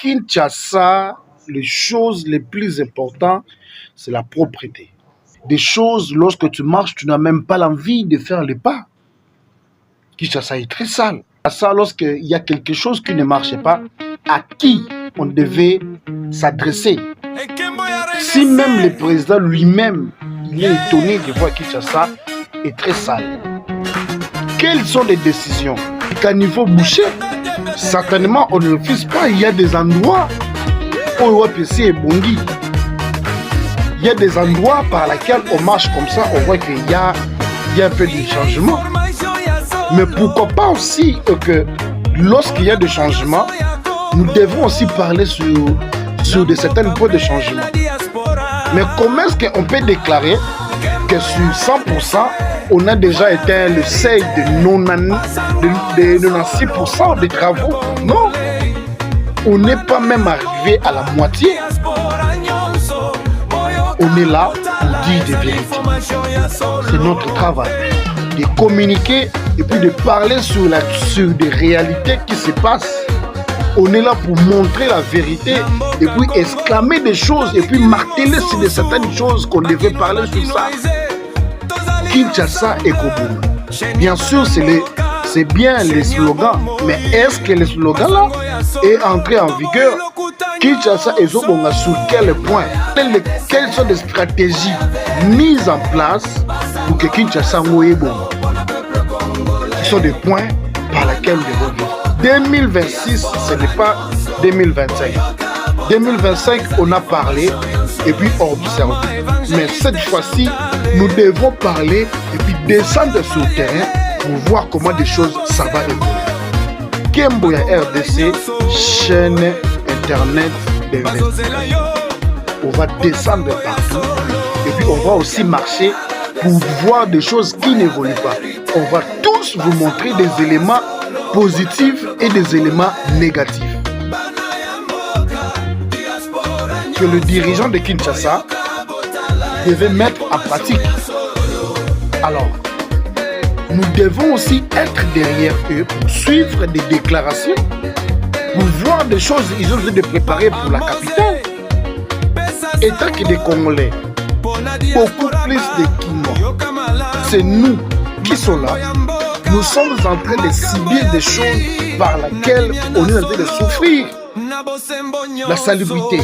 Kinshasa, les choses les plus importantes, c'est la propreté. Des choses, lorsque tu marches, tu n'as même pas l'envie de faire les pas. Kinshasa est très sale. Ça, lorsqu'il y a quelque chose qui ne marchait pas, à qui on devait s'adresser? Si même le président lui-même, il est étonné de voir Kinshasa est très sale. Quelles sont les décisions? Qu'à niveau boucher, certainement on ne refuse pas. Il y a des endroits où OAPC est bongi. Il y a des endroits par lesquels on marche comme ça, on voit qu'il y a un peu de changement. Mais pourquoi pas aussi que lorsqu'il y a des changements, nous devons aussi parler sur de certains points de changement. Mais comment est-ce qu'on peut déclarer que sur 100%, on a déjà atteint le seuil de 96% des travaux? Non, on n'est pas même arrivé à la moitié. On est là pour dire des vérités. C'est notre travail de communiquer et puis de parler sur des réalités qui se passent. On est là pour montrer la vérité et puis exclamer des choses et puis marteler sur certaines choses qu'on devait parler sur ça. Kinshasa et Kobunga. Bien sûr, c'est bien les slogans, mais est-ce que les slogans là est entré en vigueur? Kinshasa et Kobunga sur quel point? Quelles sont les stratégies mises en place pour que Kinshasa et Kobunga? Ce sont des points par lesquels nous devons vivre. 2026, ce n'est pas 2025. 2025, on a parlé et puis observé. Mais cette fois-ci, nous devons parler et puis descendre sur le terrain pour voir comment des choses ça va évoluer. Kemboya RDC, chaîne internet d'investissement. On va descendre partout et puis on va aussi marcher pour voir des choses qui n'évoluent pas. On va tous vous montrer des éléments positifs et des éléments négatifs. Que le dirigeant de Kinshasa devait mettre en pratique. Alors, nous devons aussi être derrière eux pour suivre des déclarations, pour voir des choses qu'ils ont besoin de préparer pour la capitale. Étant que des Congolais, beaucoup plus de Kinois, c'est nous qui sommes là. Nous sommes en train de subir des choses par lesquelles on est en train de souffrir. La salubrité.